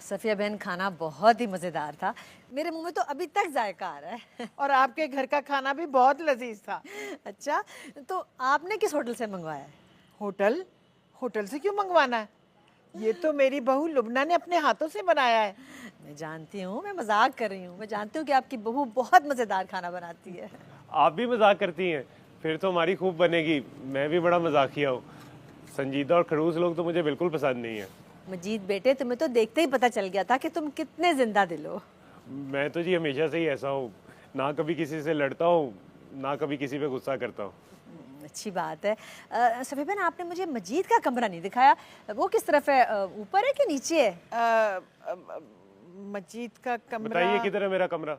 सफिया बहन, खाना बहुत ही मज़ेदार था। मेरे मुंह में तो अभी तक जायका आ रहा है। और आपके घर का खाना भी बहुत लजीज था। अच्छा, तो आपने किस होटल से मंगवाया है? होटल? होटल से क्यों मंगवाना है? ये तो मेरी बहू लुबना ने अपने हाथों से बनाया है। मैं जानती हूँ, मैं मजाक कर रही हूँ। मैं जानती हूँ कि आपकी बहू बहुत मज़ेदार खाना बनाती है। आप भी मजाक करती हैं? फिर तो हमारी खूब बनेगी। मैं भी बड़ा मजाकिया हूँ। संजीदा और खड़ूस लोग तो मुझे बिल्कुल पसंद नहीं है। मजीद बेटे, तुम्हें तो देखते ही पता चल गया था कि तुम कितने जिंदा दिल हो। मैं तो जी हमेशा से ही ऐसा हूँ, ना कभी किसी से लड़ता हूँ, ना कभी किसी पे गुस्सा करता हूँ। अच्छी बात है। सफिया बहन, आपने मुझे मजीद का कमरा नहीं दिखाया। वो किस तरफ है? ऊपर है कि नीचे है? मजीद का कमरा। बताइए किधर है मेरा कमरा?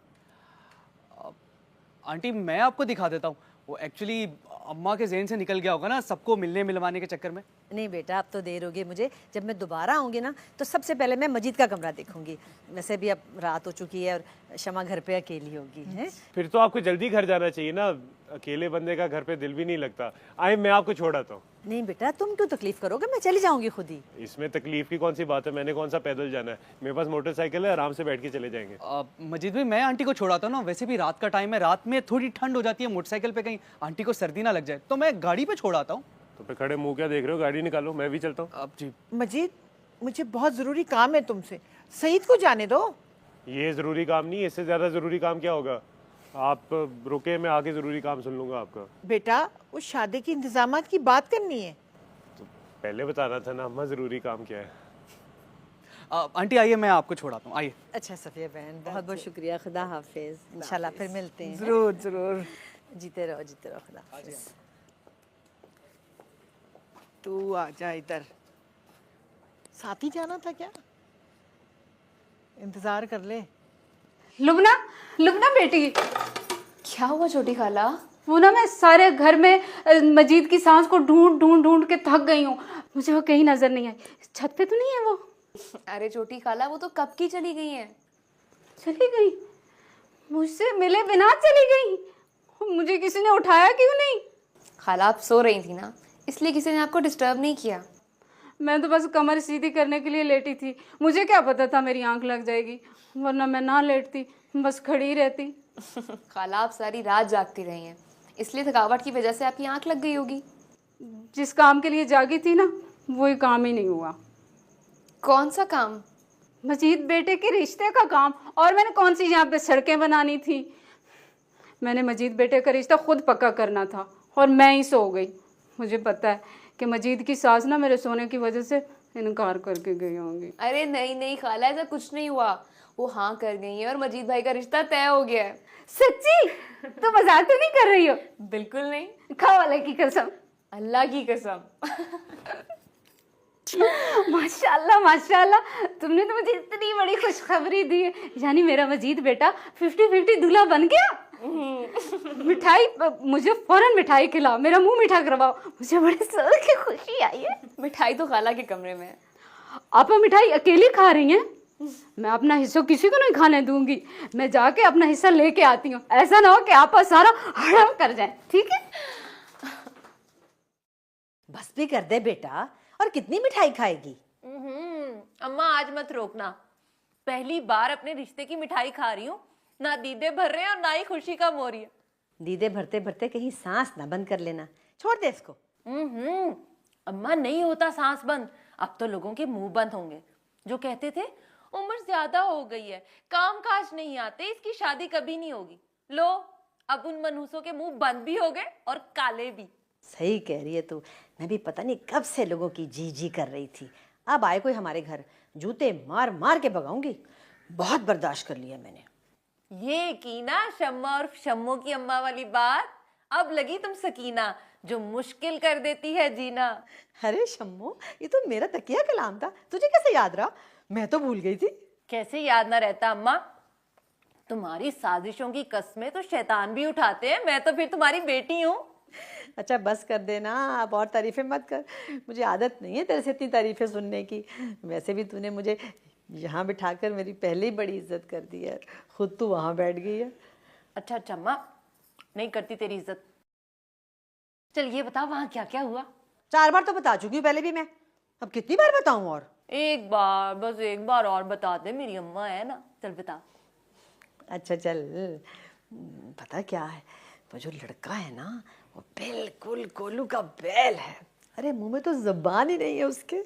आंटी मैं आपको दिखा देता हूँ। वो एक्चुअली अम्मा के ज़हन से निकल गया होगा ना, सबको मिलने मिलवाने के चक्कर में। नहीं बेटा, अब तो देर होगी मुझे। जब मैं दोबारा आऊँगी ना, तो सबसे पहले मैं मजीद का कमरा देखूंगी। वैसे भी अब रात हो चुकी है और शमा घर पे अकेली होगी है। फिर तो आपको जल्दी घर जाना चाहिए ना, अकेले बंदे का घर पे दिल भी नहीं लगता। आए, मैं आपको छोड़ आता हूँ। नहीं बेटा, तुम क्यों तकलीफ करोगे? मैं चली जाऊंगी खुद ही। इसमें तकलीफ की कौन सी बात है? मैंने कौन सा पैदल जाना है? मेरे पास मोटरसाइकिल है, आराम से बैठ के चले जाएंगे। मजीद भाई, मैं आंटी को छोड़ाता हूँ ना। वैसे भी रात का टाइम है, रात में थोड़ी ठंड हो जाती है मोटरसाइकिल पे, कहीं आंटी को सर्दी ना लग जाए, तो मैं गाड़ी पे छोड़ाता हूँ। तो फिर खड़े मुंह क्या देख रहे हो? गाड़ी निकालो, मैं भी चलता हूँ। अब जी मजीद, मुझे बहुत जरूरी काम है तुमसे। सईद को जाने दो। ये जरूरी काम नहीं है, इससे ज्यादा जरूरी काम क्या होगा? आप रुके, मैं आके जरूरी काम सुन लूंगा आपका। बेटा, उस शादी की इंतजामात की बात करनी है। तो पहले बताना था ना अम्मा, जरूरी काम क्या है। आंटी आइए, मैं आपको छोड़ाता हूँ, आइए। अच्छा सफिया बहन, बहुत बहुत शुक्रिया। खुदा हाफिज। इंशाल्लाह फिर मिलते हैं। जरूर जरूर। जीते रहो, जीते रहो। खुदा हाफिज। तू आ जा इधर। साथ ही जाना था क्या? इंतजार कर ले। लुबना, लुबना बेटी। क्या हुआ छोटी खाला? वो ना, मैं सारे घर में मजीद की सांस को ढूंढ ढूंढ ढूंढ के थक गई हूँ। मुझे वो कहीं नजर नहीं आई। छत पे तो नहीं है वो? अरे छोटी खाला, वो तो कब की चली गई है। चली गई? मुझसे मिले बिना चली गई? मुझे किसी ने उठाया क्यों नहीं? खाला आप सो रही थी ना, इसलिए किसी ने आपको डिस्टर्ब नहीं किया। मैं तो बस कमर सीधी करने के लिए लेटी थी। मुझे क्या पता था मेरी आंख लग जाएगी, वरना मैं ना लेटती, बस खड़ी रहती। खाला आप सारी रात जागती रही हैं, इसलिए थकावट की वजह से आपकी आंख लग गई होगी। जिस काम के लिए जागी थी ना, वही काम ही नहीं हुआ। कौन सा काम? मजीद बेटे के रिश्ते का काम। और मैंने कौन सी यहाँ पे सड़कें बनानी थी? मैंने मजीद बेटे का रिश्ता खुद पक्का करना था और मैं ही सो गई। मुझे पता है कि मजीद की सास ना मेरे सोने की वजह से इनकार करके गई होंगी। अरे नहीं नहीं खाला, ऐसा कुछ नहीं हुआ। वो हाँ कर गई है और मजीद भाई का रिश्ता तय हो गया है। सच्ची? तो मजाक तो नहीं कर रही हो? बिल्कुल नहीं, खाओ अल्लाह की कसम। अल्लाह की कसम। माशाल्लाह माशाल्लाह, तुमने तो मुझे इतनी बड़ी खुशखबरी दी है। यानी मेरा मजीद बेटा 50-50 दूल्हा बन गया। मिठाई, मुझे फौरन मिठाई खिलाओ, मेरा मुंह मीठा करवाओ। मुझे बड़े जोर की खुशी आई है। मिठाई तो खाला के कमरे में है। आप मिठाई अकेली खा रही हैं? मैं अपना हिस्सा किसी को नहीं खाने दूंगी। मैं जाके अपना हिस्सा लेके आती हूँ। ऐसा ना हो कि आप सारा हड़प कर जाए, ठीक है? बस भी कर दे बेटा। और कितनी मिठाई खाएगी? अम्मा आज मत रोकना। पहली बार अपने रिश्ते की मिठाई खा रही हूँ। ना दीदे भर रहे हैं और ना ही खुशी कम हो रही है। दीदे भरते भरते कहीं सांस ना बंद कर लेना। छोड़ दे इसको। अम्मा नहीं होता सांस बंद। अब तो लोगों के मुंह बंद होंगे जो कहते थे उम्र ज्यादा हो गई है, काम काज नहीं आते, इसकी शादी कभी नहीं होगी। लो, अब उन मनहूसों के मुंह बंद भी हो गए और काले भी। सही कह रही है तू। मैं भी पता नहीं कब से लोगों की जी जी कर रही थी। अब आए कोई हमारे घर, जूते मार मार के भगाऊंगी। बहुत बर्दाश्त कर लिया मैंने। ये की ना शम्मा और शम्मो की अम्मा वाली बात। अब लगी तुम सकीना, जो मुश्किल कर देती है जीना। अरे शम्मो, ये तो मेरा तकिया कलाम था, तुझे कैसे याद रहा? मैं तो भूल गई थी। कैसे याद ना रहता अम्मा? तुम्हारी साजिशों की कस्में तो शैतान भी उठाते हैं। मैं तो फिर तुम्हारी बेटी हूँ। अच्छा बस कर देना, अब और तारीफें मत कर। मुझे आदत नहीं है तेरे से इतनी तारीफें सुनने की। वैसे भी तूने मुझे यहाँ बिठाकर मेरी पहले ही बड़ी इज्जत कर दी है। खुद तू वहाँ बैठ गई है। अच्छा अच्छा अम्मा, नहीं करती तेरी इज्जत। चल ये बता, वहां क्या क्या हुआ? 4 बार तो बता चुकी हूँ पहले भी मैं। अब कितनी बार बताऊँ? और एक बार, बस एक बार और बता दे, मेरी अम्मा है ना। चल बता। अच्छा चल, पता क्या है, वो जो लड़का है ना वो बिल्कुल गोलू का बैल है। अरे मुंह में तो जुबान ही नहीं है उसके।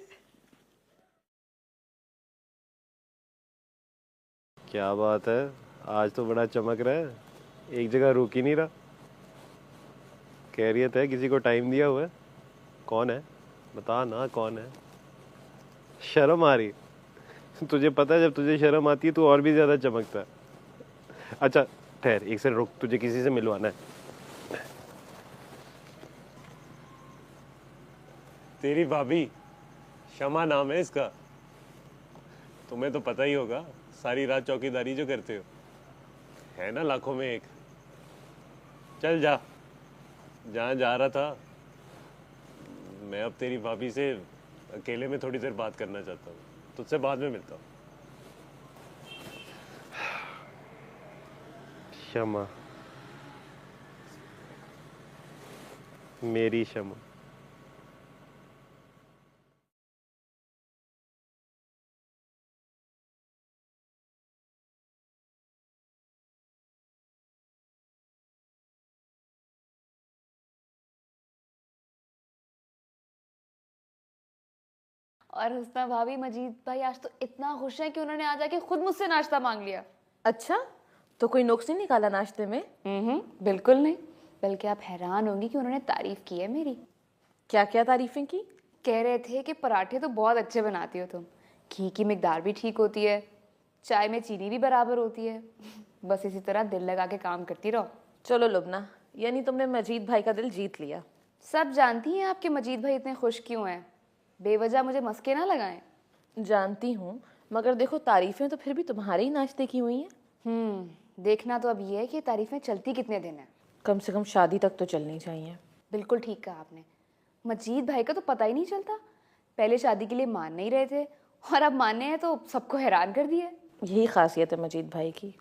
क्या बात है, आज तो बड़ा चमक रहा है, एक जगह रुक ही नहीं रहा। कैरियत है, किसी को टाइम दिया हुआ है? कौन है, बता ना कौन है। शर्म आ रही? तुझे पता है जब तुझे शर्म आती है तो और भी ज्यादा चमकता है। अच्छा ठहर, एक सेकंड रुक, तुझे किसी से मिलवाना है। तेरी भाभी, शमा नाम है इसका। तुम्हें तो पता ही होगा, सारी रात चौकीदारी जो करते हो, है ना लाखों में एक। चल जा, जहाँ जा रहा था। मैं अब तेरी भाभी से अकेले में थोड़ी देर बात करना चाहता हूँ, तुझसे बाद में मिलता हूँ। शमा, मेरी शमा। और हुस्ना भाभी, मजीद भाई आज तो इतना खुश है कि उन्होंने आज आके खुद मुझसे नाश्ता मांग लिया। अच्छा, तो कोई नुक्स नहीं निकाला नाश्ते में? बिल्कुल नहीं, बल्कि आप हैरान होंगी कि उन्होंने तारीफ की है मेरी। क्या क्या तारीफें की? कह रहे थे कि पराठे तो बहुत अच्छे बनाती हो तुम, घी की मिकदार भी ठीक होती है, चाय में चीनी भी बराबर होती है, बस इसी तरह दिल लगा के काम करती रहो। चलो लुबना, यानी तुमने मजीद भाई का दिल जीत लिया। सब जानती हैं आपके मजीद भाई इतने खुश क्यों हैं, बेवजह मुझे मस्के ना लगाएं। जानती हूँ, मगर देखो तारीफें तो फिर भी तुम्हारे ही नाश्ते की हुई हैं। देखना तो अब ये है कि तारीफें चलती कितने दिन है। कम से कम शादी तक तो चलनी चाहिए। बिल्कुल ठीक कहा आपने। मजीद भाई का तो पता ही नहीं चलता, पहले शादी के लिए मान नहीं रहे थे और अब मानने हैं तो सबको हैरान कर दिया। यही खासियत है मजीद भाई की,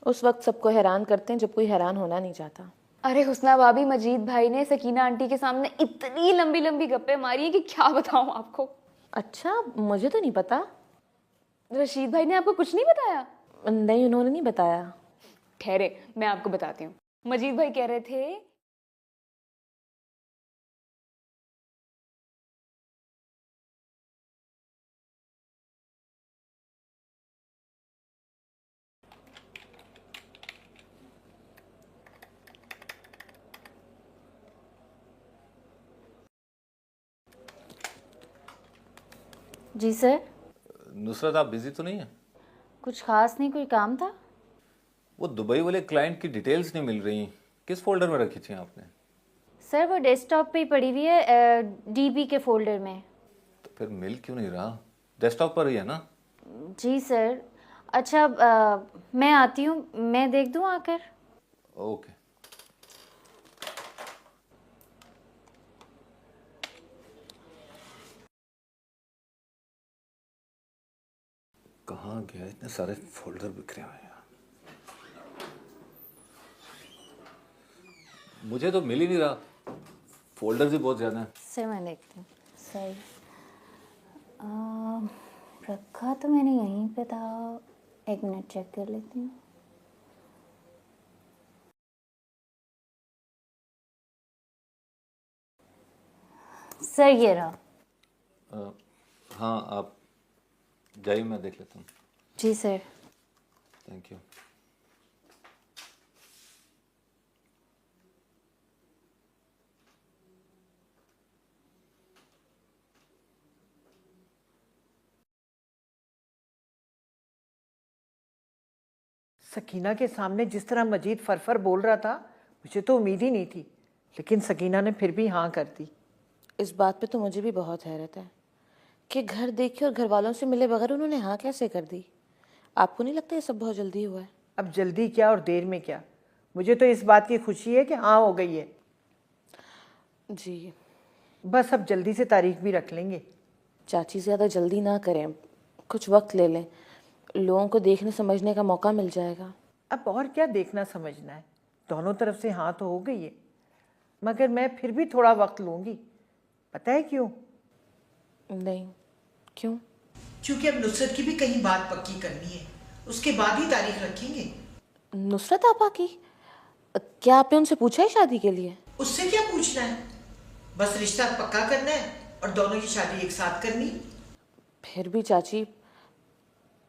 उस वक्त सबको हैरान करते हैं जब कोई हैरान होना नहीं चाहता। अरे हुस्ना भाभी, मजीद भाई ने सकीना आंटी के सामने इतनी लंबी लंबी गप्पे मारी है कि क्या बताऊं आपको। अच्छा, मुझे तो नहीं पता। रशीद भाई ने आपको कुछ नहीं बताया? नहीं, उन्होंने नहीं बताया। ठहरे, मैं आपको बताती हूँ। मजीद भाई कह रहे थे जी सर। नुसरत, आप बिजी तो नहीं है? कुछ खास नहीं, कोई काम था? वो दुबई वाले क्लाइंट की डिटेल्स नहीं मिल रही, किस फोल्डर में रखी थी आपने? सर वो डेस्कटॉप पे ही पड़ी हुई है, डीबी के फोल्डर में। तो फिर मिल क्यों नहीं रहा? डेस्कटॉप पर ही है ना? जी सर। अच्छा, मैं आती हूँ, मैं देख दूँ आकर? ओके। कहाँ गया, इतने सारे फोल्डर बिखरे हुए हैं। मुझे तो मिल ही नहीं रहा, फोल्डर भी बहुत ज्यादा है। सर मैं देखती हूँ। सही रखा तो मैंने यहीं पे था, एक मिनट चेक कर लेती हूँ। सर ये रहा। हाँ, आप जाइए, मैं देख लेता हूँ। जी सर। Thank you. सकीना के सामने जिस तरह मजीद फरफर बोल रहा था, मुझे तो उम्मीद ही नहीं थी, लेकिन सकीना ने फिर भी हाँ कर दी। इस बात पे तो मुझे भी बहुत हैरत है कि घर देखे और घर वालों से मिले बगैर उन्होंने हाँ कैसे कर दी। आपको नहीं लगता ये सब बहुत जल्दी हुआ है? अब जल्दी क्या और देर में क्या, मुझे तो इस बात की खुशी है कि हाँ हो गई है। जी। बस अब जल्दी से तारीख भी रख लेंगे। चाची ज़्यादा जल्दी ना करें, कुछ वक्त ले लें, लोगों को देखने समझने का मौका मिल जाएगा। अब और क्या देखना समझना है, दोनों तरफ से हाँ तो हो गई है, मगर मैं फिर भी थोड़ा वक्त लूँगी। पता है क्यों? नहीं, क्यों? क्योंकि अब नुसरत की भी कहीं बात पक्की करनी है, उसके बाद ही तारीख रखेंगे। नुसरत आपा की? क्या आपने उनसे पूछा है शादी के लिए? उससे क्या पूछना है, बस रिश्ता पक्का करना है और दोनों की शादी एक साथ करनी। फिर भी चाची,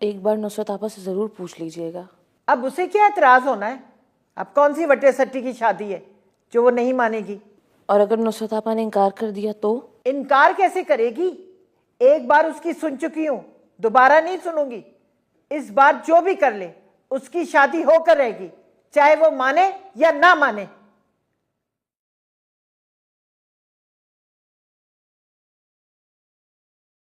एक बार नुसरत आपा से ज़रूर पूछ लीजिएगा। अब उसे क्या एतराज होना है? अब कौन सी वटे सट्टी की शादी है जो वो नहीं मानेगी? और अगर नुसरत आपा ने इनकार कर दिया तो? इनकार कैसे करेगी? एक बार उसकी सुन चुकी हूं, दोबारा नहीं सुनूंगी। इस बार जो भी कर ले उसकी शादी होकर रहेगी, चाहे वो माने या ना माने।